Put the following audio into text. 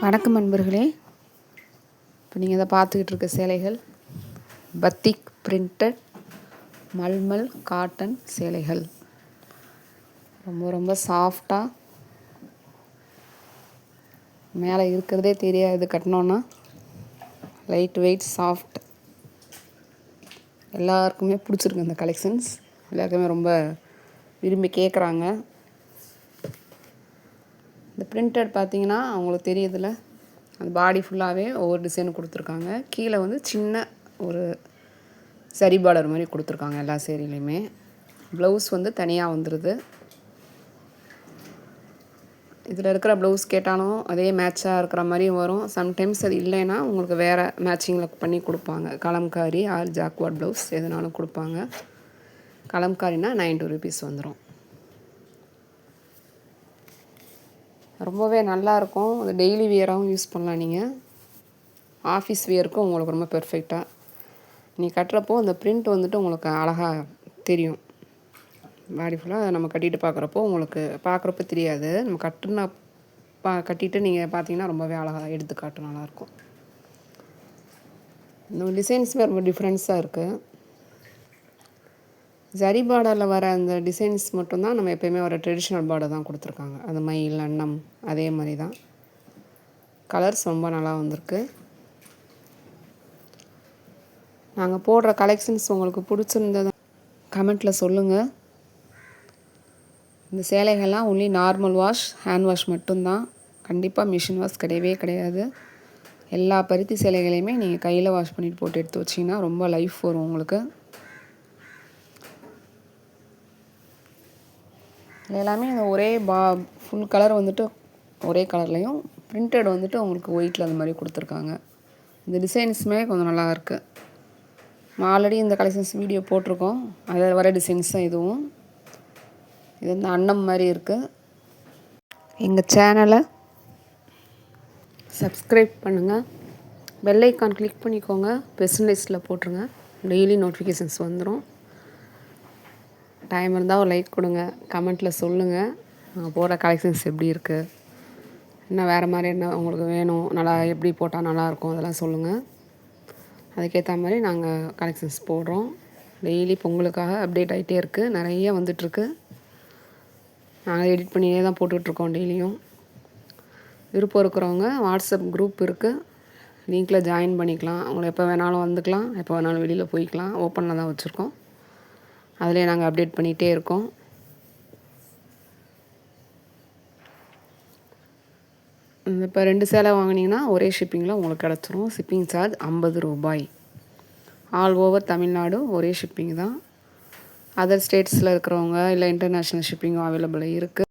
வணக்கம் நண்பர்களே. இப்போ நீங்கள் இதை பார்த்துக்கிட்டு இருக்க சேலைகள் பத்திக் பிரிண்டட் மல்மல் காட்டன் சேலைகள். ரொம்ப ரொம்ப சாஃப்டாக மேலே இருக்கிறதே தெரியாது, கட்டினோன்னா லைட் வெயிட் சாஃப்ட். எல்லாருக்குமே பிடிச்சிருக்கு இந்த கலெக்ஷன்ஸ். எல்லாருக்குமே ரொம்ப விரும்பி கேட்குறாங்க. இந்த பிரிண்டட் பார்த்தீங்கன்னா அவங்களுக்கு தெரியுதுல, அந்த பாடி ஃபுல்லாகவே ஒவ்வொரு டிசைன் கொடுத்துருக்காங்க. கீழே வந்து சின்ன ஒரு சரி பார்டர் மாதிரி கொடுத்துருக்காங்க எல்லா சேரீலையுமே. ப்ளவுஸ் வந்து தனியாக வந்துடுது. இதில் இருக்கிற ப்ளவுஸ் கேட்டாலும் அதே மேட்சாக இருக்கிற மாதிரியும் வரும். சம்டைம்ஸ் அது இல்லைன்னா உங்களுக்கு வேறு மேட்சிங்கில் பண்ணி கொடுப்பாங்க. கலம்காரி ஆர் ஜாக்வாட் ப்ளவுஸ் எதுனாலும் கொடுப்பாங்க. கலம்காரினா 92 rupees வந்துடும். ரொம்பவே நல்லாயிருக்கும். அது டெய்லி வியராகவும் யூஸ் பண்ணலாம். நீங்கள் ஆஃபீஸ் வியருக்கும் உங்களுக்கு ரொம்ப பெர்ஃபெக்டாக. நீ கட்டுறப்போ அந்த ப்ரிண்ட் வந்துட்டு உங்களுக்கு அழகாக தெரியும். பாடி ஃபுல்லாக நம்ம கட்டிட்டு பார்க்குறப்போ உங்களுக்கு பார்க்குறப்ப தெரியாது. நம்ம கட்டிட்டு நீங்கள் பார்த்தீங்கன்னா ரொம்பவே அழகாக எடுத்து காட்டும், நல்லாயிருக்கும். இந்த டிசைன்ஸுமே ரொம்ப டிஃப்ரென்ஸாக இருக்குது. ஜரி பார்டரில் வர அந்த டிசைன்ஸ் மட்டும்தான் நம்ம எப்போயுமே வர ட்ரெடிஷ்னல் பார்டர் தான் கொடுத்துருக்காங்க. அந்த மயில் அன்னம் அதே மாதிரி தான். கலர்ஸ் ரொம்ப நல்லா வந்திருக்கு. நாங்கள் போடுற கலெக்ஷன்ஸ் உங்களுக்கு பிடிச்சிருந்தது கமெண்ட்டில் சொல்லுங்கள். இந்த சேலைகள்லாம் only normal wash, hand wash மட்டும்தான். கண்டிப்பாக மிஷின் வாஷ் கிடையவே கிடையாது. எல்லா பருத்தி சேலைகளையுமே நீங்கள் கையில் வாஷ் பண்ணிட்டு போட்டு எடுத்து வச்சிங்கன்னா ரொம்ப லைஃப் வரும் உங்களுக்கு. எல்லாமே இந்த ஒரே ஃபுல் கலர் வந்துட்டு ஒரே கலர்லேயும், பிரிண்டட் வந்துட்டு உங்களுக்கு ஒயிட்டில் அந்த மாதிரி கொடுத்துருக்காங்க. இந்த டிசைன்ஸுமே கொஞ்சம் நல்லா இருக்குது. ஆல்ரெடி இந்த கலெக்ஷன்ஸ் வீடியோ போட்டிருக்கோம். அதில் வர டிசைன்ஸ் தான் இதுவும். இது வந்து அன்னம் மாதிரி இருக்குது. எங்கள் சேனலை சப்ஸ்கிரைப் பண்ணுங்கள். பெல் ஐக்கான் கிளிக் பண்ணிக்கோங்க. பெர்சனலைஸில் போட்டுருங்க. டெய்லி நோட்டிஃபிகேஷன்ஸ் வந்துடும். டைம் இருந்தால் ஒரு லைக் கொடுங்க. கமெண்ட்டில் சொல்லுங்கள் நாங்கள் போடுற கலெக்ஷன்ஸ் எப்படி இருக்குது, இன்னும் வேறு மாதிரி என்ன உங்களுக்கு வேணும், நல்லா எப்படி போட்டால் நல்லாயிருக்கும் அதெல்லாம் சொல்லுங்கள். அதுக்கேற்ற மாதிரி நாங்கள் கலெக்ஷன்ஸ் போடுறோம். டெய்லி பொங்கலுக்காக அப்டேட் ஆகிட்டே இருக்குது. நிறைய வந்துட்டுருக்கு. நாங்கள் எடிட் பண்ணியே தான் போட்டுட்ருக்கோம் டெய்லியும். விருப்பம் இருக்கிறவங்க வாட்ஸ்அப் குரூப் இருக்குது. லிங்க்கில் ஜாயின் பண்ணிக்கலாம். அவங்கள எப்போ வேணாலும் வந்துக்கலாம், எப்போ வேணாலும் வெளியில் போய்க்கலாம். ஓப்பனில் தான் வச்சுருக்கோம். அதிலே நாங்கள் அப்டேட் பண்ணிகிட்டே இருக்கோம். இப்போ 2 சேலை வாங்கினீங்கன்னா ஒரே ஷிப்பிங்கில் உங்களுக்கு கிடச்சிரும். ஷிப்பிங் சார்ஜ் 50 ரூபாய். ஆல் ஓவர் தமிழ்நாடு ஒரே ஷிப்பிங் தான். அதர் ஸ்டேட்ஸில் இருக்கிறவங்க இல்லை இன்டர்நேஷ்னல் ஷிப்பிங்கும் அவைலபிள் இருக்குது.